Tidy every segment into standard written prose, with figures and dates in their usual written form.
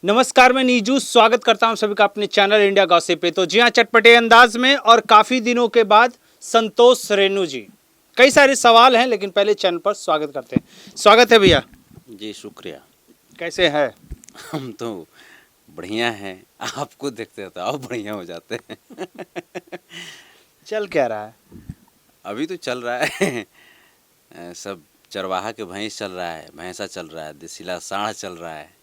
नमस्कार, मैं नीजू स्वागत करता हूं सभी का अपने चैनल इंडिया गॉसिप पे। तो जी हाँ, चटपटे अंदाज में और काफ़ी दिनों के बाद संतोष रेणु जी। कई सारे सवाल हैं लेकिन पहले चैनल पर स्वागत करते हैं। स्वागत है भैया। जी शुक्रिया। कैसे हैं? हम तो बढ़िया हैं, आपको देखते हैं तो आप बढ़िया हो जाते हैं। चल क्या रहा है? अभी तो चल रहा है सब चरवाहा के भैंस चल रहा है, भैंसा चल रहा है, देसीला साढ़ चल रहा है।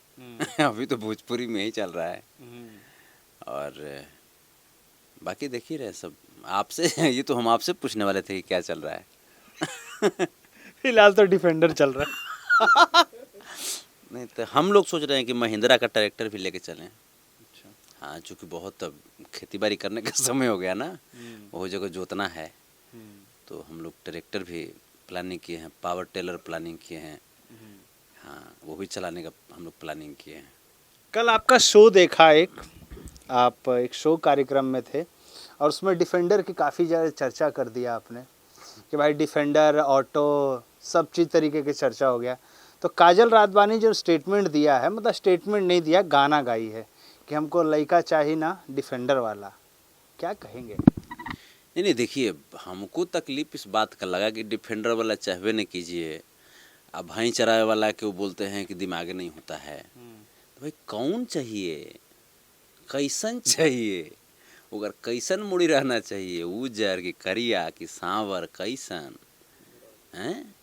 अभी तो भोजपुरी में ही चल रहा है। और बाकी देख ही रहे सब आपसे। ये तो हम आपसे पूछने वाले थे कि क्या चल रहा है। फिलहाल तो डिफेंडर चल रहा है। नहीं तो हम लोग सोच रहे हैं कि महिंद्रा का ट्रैक्टर भी लेके चलें। अच्छा। हाँ, चूँकि बहुत अब खेती बाड़ी करने का समय हो गया ना, वो जगह जोतना है, तो हम लोग ट्रैक्टर भी प्लानिंग किए हैं, पावर टेलर प्लानिंग किए हैं। हाँ, वो भी चलाने का हम लोग प्लानिंग किए हैं। कल आपका शो देखा, आप एक शो कार्यक्रम में थे और उसमें डिफेंडर की काफ़ी ज़्यादा चर्चा कर दिया आपने कि भाई डिफेंडर ऑटो सब चीज़ तरीके की चर्चा हो गया। तो काजल रातवानी जो स्टेटमेंट दिया है, मतलब स्टेटमेंट नहीं दिया, गाना गाई है कि हमको लड़का चाहिए ना डिफेंडर वाला, क्या कहेंगे? नहीं नहीं, देखिए हमको तकलीफ इस बात का लगा कि डिफेंडर वाला चाहवे न कीजिए, अब भाई चरावे वाला के वो बोलते हैं कि दिमाग नहीं होता है। तो भाई कौन चाहिए, कैसन चाहिए, अगर कैसन मुड़ी रहना चाहिए, उजर की करिया की सांवर कैसन हैं,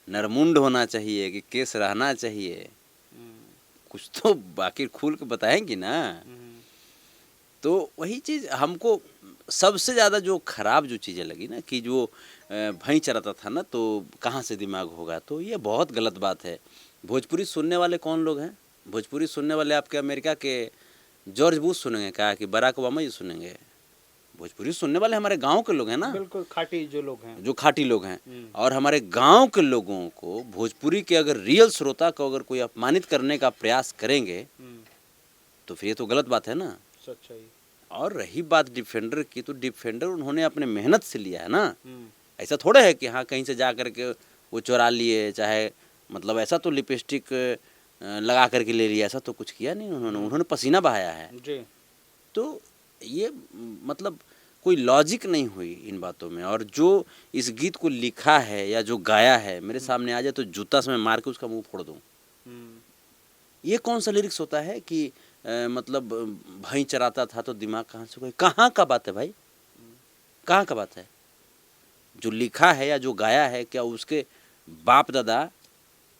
नरमुंड होना चाहिए कि केस रहना चाहिए, कुछ तो बाकी खुल के बताएंगी ना। तो वही चीज़ हमको सबसे ज़्यादा जो ख़राब जो चीज़ें लगी ना कि जो भैंस चराता था ना, तो कहाँ से दिमाग होगा, तो ये बहुत गलत बात है। भोजपुरी सुनने वाले कौन लोग हैं? भोजपुरी सुनने वाले आपके अमेरिका के जॉर्ज बुश सुनेंगे क्या, कि बराक ओबामा जी सुनेंगे? भोजपुरी सुनने वाले हमारे गांव के लोग हैं ना, बिल्कुल खाटी जो लोग हैं, जो खाटी लोग हैं। और हमारे गांव के लोगों को भोजपुरी के अगर रियल श्रोता को अगर कोई अपमानित करने का प्रयास करेंगे तो फिर ये तो गलत बात है ना। सच्चाई। और रही बात डिफेंडर की, तो डिफेंडर उन्होंने अपने मेहनत से लिया है ना। ऐसा थोड़ा है कि हाँ कहीं से जा कर के वो चुरा लिए, चाहे मतलब ऐसा तो लिपस्टिक लगा करके ले लिया, ऐसा तो कुछ किया नहीं उन्होंने पसीना बहाया है जी। तो ये मतलब कोई लॉजिक नहीं हुई इन बातों में। और जो इस गीत को लिखा है या जो गाया है, मेरे सामने आ जाए तो जूता से मैं मार के उसका मुंह फोड़ दूँ। ये कौन सा लिरिक्स होता है कि मतलब भैंस चराता था तो दिमाग कहाँ से, कोई कहाँ का बात है भाई, कहाँ का बात है? जो लिखा है या जो गाया है, क्या उसके बाप दादा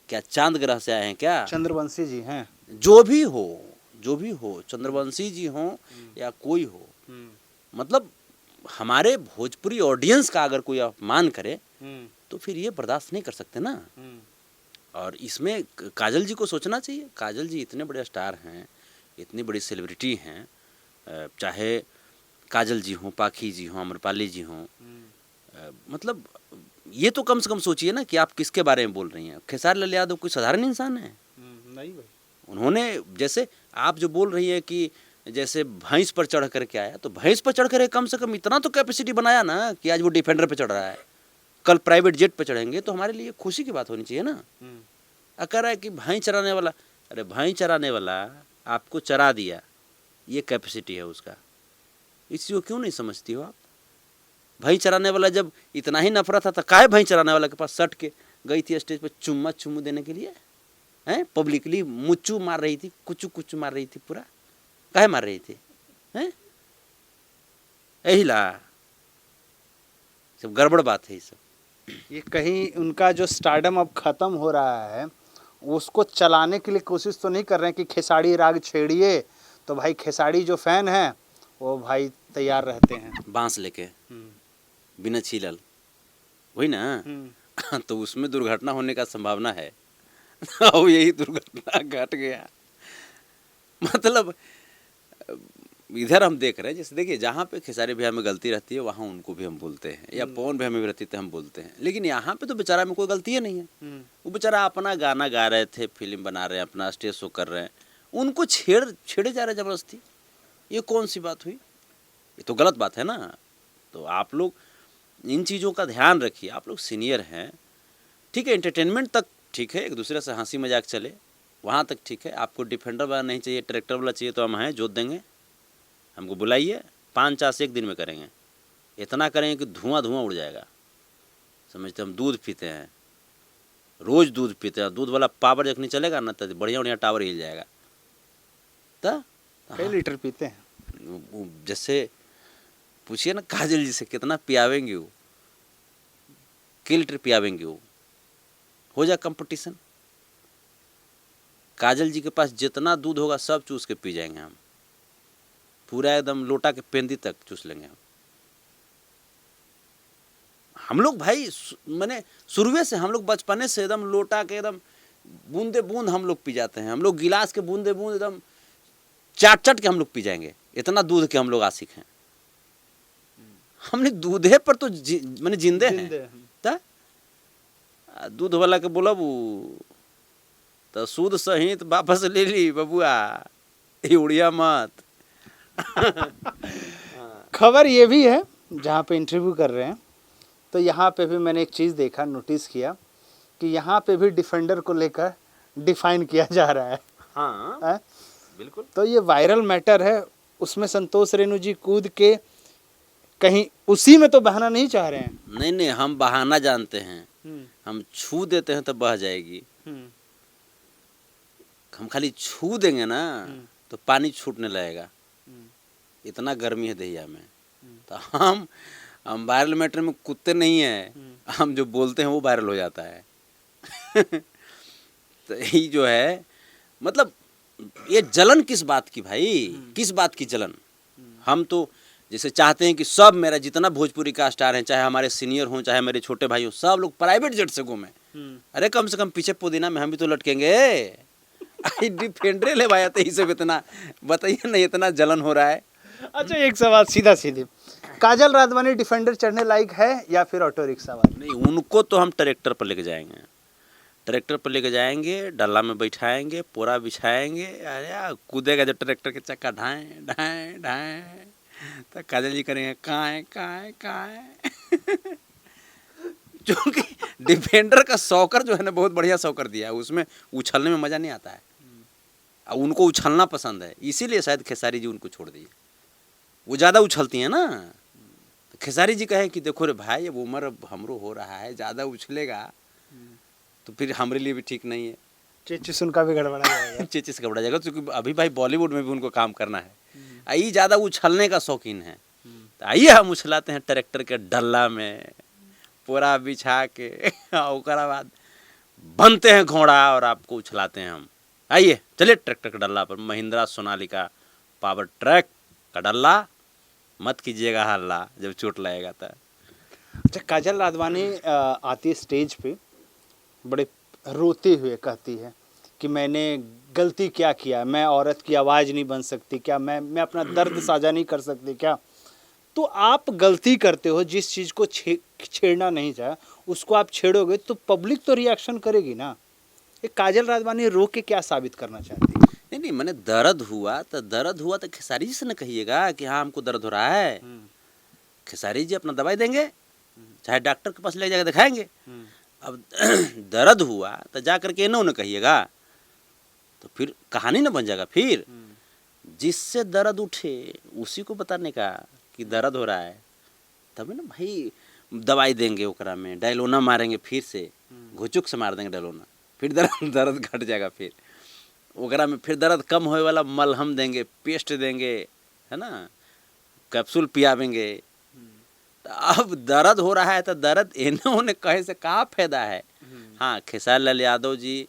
क्या चांद ग्रह से आए हैं क्या? चंद्रवंशी जी हैं। जो भी हो, जो भी हो, चंद्रवंशी जी हो या कोई हो, मतलब हमारे भोजपुरी ऑडियंस का अगर कोई अपमान करे तो फिर ये बर्दाश्त नहीं कर सकते ना। और इसमें काजल जी को सोचना चाहिए। काजल जी इतने बड़े स्टार हैं, इतनी बड़ी सेलिब्रिटी हैं, चाहे काजल जी हों, पाखी जी हों, अम्रपाली जी हों, मतलब ये तो कम से कम सोचिए ना कि आप किसके बारे में बोल रही हैं। खेसारी लाल यादव कोई साधारण इंसान है? नहीं भाई। उन्होंने, जैसे आप जो बोल रही हैं कि जैसे भैंस पर चढ़ करके आया, तो भैंस पर चढ़ कर कम से कम इतना तो कैपेसिटी बनाया ना कि आज वो डिफेंडर पे चढ़ रहा है, कल प्राइवेट जेट पे चढ़ेंगे तो हमारे लिए खुशी की बात होनी चाहिए ना। कह रहा है कि भैंस चराने वाला, अरे भैंस चराने वाला आपको चरा दिया, ये कैपेसिटी है उसका, इस चीज़ को क्यों नहीं समझती हो आप? भैंस चराने वाला जब इतना ही नफरत था तो काहे भैंस चराने वाला के पास सट के गई थी स्टेज पर चुम्मा चुम्मू देने के लिए? हैं, पब्लिकली मुच्चू मार रही थी, कुचू कुचू मार रही थी, पूरा काहे मार रही थी? हैं, यही ला सब गड़बड़ बात है ये सब। ये कहीं उनका जो स्टारडम अब खत्म हो रहा है, उसको चलाने के लिए कोशिश तो नहीं कर रहे हैं कि खेसारी राग छेड़िए, तो भाई खेसारी जो फैन हैं वो भाई तैयार रहते हैं बांस लेके बिना छीलल, वही ना। तो उसमें दुर्घटना होने का संभावना है। और यही दुर्घटना घट गया। मतलब इधर हम देख रहे हैं, जैसे देखिए जहाँ पे खेसारी भैया में गलती रहती है वहाँ उनको भी हम बोलते हैं, या पवन भैया में भी रहती है तो हम बोलते हैं, लेकिन यहाँ पे तो बेचारा में कोई गलती ही नहीं है। वो बेचारा अपना गाना गा रहे थे, फिल्म बना रहे हैं, अपना स्टेज शो कर रहे हैं, उनको छेड़े जा रहे जबरदस्ती, ये कौन सी बात हुई? ये तो गलत बात है ना। तो आप लोग इन चीज़ों का ध्यान रखिए, आप लोग सीनियर हैं, ठीक है, एंटरटेनमेंट तक ठीक है, एक दूसरे से हंसी मजाक चले, वहाँ तक ठीक है। आपको डिफेंडर वाला नहीं चाहिए, ट्रैक्टर वाला चाहिए, तो हम हैं, जोत देंगे। हमको बुलाइए, 50 एक दिन में करेंगे। इतना करेंगे कि धुआं धुआं उड़ जाएगा। समझते हम दूध पीते हैं, रोज़ दूध पीते हैं, दूध वाला पावर जखनी चलेगा ना, तो बढ़िया बढ़िया टावर हिल जाएगा। तो कई लीटर पीते हैं? जैसे पूछिए ना काजल जी से, कितना पियावेंगे वो, के लीटर पियावेंगे वो, हो जाए कंपटीशन। काजल जी के पास जितना दूध होगा सब चूस के पी जाएंगे हम, पूरा एकदम लोटा के पेंदी तक चूस लेंगे हम लोग भाई मैंने शुरुए से, हम लोग बचपने से एकदम लोटा के एकदम बूंदे बूंद हम लोग पी जाते हैं। हम लोग गिलास के बूंदे बूंद एकदम चाट चाट के हम लोग पी जाएंगे, इतना दूध के हम लोग आशिक हैं। हमने दूधे पर तो मैंने जिंदे हैं। दूध वाला के बोला वो तो सूद सहित वापस ले ली बबुआ, उड़िया मत। खबर ये भी है, जहाँ पे इंटरव्यू कर रहे हैं तो यहाँ पे भी मैंने एक चीज़ देखा, नोटिस किया कि यहाँ पे भी डिफेंडर को लेकर डिफाइन किया जा रहा है। हाँ है? बिल्कुल। तो ये वायरल मैटर है, उसमें संतोष रेणु जी कूद के कहीं उसी में तो बहाना नहीं चाह रहे हैं। नहीं नहीं, हम बहाना जानते हैं। हम छू देते हैं तो बह जाएगी। हम खाली छू देंगे ना तो पानी छूटने लगेगा, इतना गर्मी है दहिया में। तो हम वायरल मैटर में कूदते नहीं है, हम जो बोलते हैं वो वायरल हो जाता है। तो यही जो है, मतलब ये जलन किस बात की भाई, किस बात की जलन। हम तो जैसे चाहते हैं कि सब मेरा जितना भोजपुरी का स्टार है, चाहे हमारे सीनियर हों चाहे मेरे छोटे भाई हों, सब लोग प्राइवेट जेट से घूमें। अरे कम से कम पीछे पुदीना में हम भी तो लटकेंगे। डिफेंडरे ले भाई, तो सब इतना बताइए ना, इतना जलन हो रहा है। अच्छा एक सवाल सीधा सीधे, काजल राघवानी डिफेंडर चढ़ने लायक है या फिर ऑटो रिक्शा वाली? नहीं, उनको तो हम ट्रैक्टर पर लेके जाएंगे, ट्रैक्टर पर लेके जाएंगे, डल्ला में बैठाएंगे, पूरा बिछाएंगे। अरे कूदेगा जो ट्रैक्टर के चक्का ढाएं ढाएं ढाएं, तो काजल जी करेंगे काएं काएं काएं। क्योंकि डिफेंडर का सॉकर जो है ना, बहुत बढ़िया सॉकर दिया है, उसमें उछलने में मज़ा नहीं आता है। उनको उछलना पसंद है, इसीलिए शायद खेसारी जी उनको छोड़ दिए। वो ज़्यादा उछलती हैं ना, तो खेसारी जी कहे कि देखो रे भाई, अब उम्र हमरो हो रहा है, ज़्यादा उछलेगा तो फिर हमारे लिए भी ठीक नहीं है। चेचिस उनका भी गड़बड़ा जाएगा। चेचिस गड़बड़ा जाएगा, क्योंकि अभी भाई बॉलीवुड में भी उनको काम करना है। आइए ज़्यादा उछलने का शौकीन है, तो आइए हम उछलाते हैं ट्रैक्टर के डल्ला में, पूरा बिछा के उसके बाद बनते हैं घोड़ा और आपको उछलाते हैं हम। आइए चलिए ट्रैक्टर के डल्ला पर, महिंद्रा सोनालिका पावर ट्रैक का डल्ला, मत कीजिएगा हल्ला जब चोट लगेगा तो। अच्छा, काजल राघवानी आती है स्टेज पे, बड़े रोते हुए कहती है कि मैंने गलती क्या किया, मैं औरत की आवाज़ नहीं बन सकती क्या, मैं अपना दर्द साझा नहीं कर सकती क्या? तो आप गलती करते हो, जिस चीज़ को छेड़ना नहीं चाहे उसको आप छेड़ोगे तो पब्लिक तो रिएक्शन करेगी ना। ये काजल राघवानी रो के क्या साबित करना चाहती है? नहीं नहीं, मैंने दर्द हुआ तो खेसारी जी से न कहिएगा कि हाँ हमको दर्द हो रहा है। खेसारी जी अपना दवाई देंगे, चाहे डॉक्टर के पास ले जाकर दिखाएंगे। अब दर्द हुआ तो जा करके न कहिएगा, तो फिर कहानी न बन जाएगा। फिर जिससे दर्द उठे उसी को बताने का कि दर्द हो रहा है, तब ना भाई दवाई देंगे, ओकरा में डायलोना मारेंगे, फिर से घुचुक से मार देंगे डायलोना, फिर दर्द घट जाएगा। फिर ओकरा में फिर दर्द कम होए वाला मलहम देंगे, पेस्ट देंगे, है ना, कैप्सूल पियावेंगे। तो अब दर्द हो रहा है तो दर्द इन्होंने कहे से क्या फायदा है। हाँ, खेसारी लाल यादव जी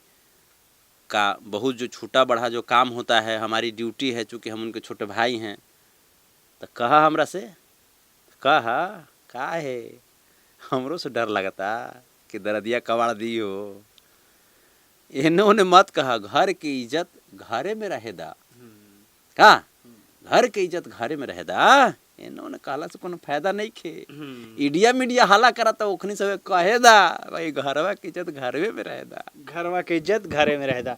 का बहुत जो छूटा बढ़ा जो काम होता है, हमारी ड्यूटी है, चूँकि हम उनके छोटे भाई हैं, तो कहा हमरा से, कहा का है, हमरो से डर लगता कि दर्दिया कबाड़ दी हो। इन्होंने मत कहा घर की इज्जत घरे में रहेदा, का घर की इज्जत घरे में रहेदा। इन्होंने कहला से कोनो फायदा नहीं खे। इंडिया मीडिया हाला करा तो ओखनी सब कहेदा भाई घरवा की इज्जत घरवे में रहेदा, घरवा की इज्जत घरे में रहेदा।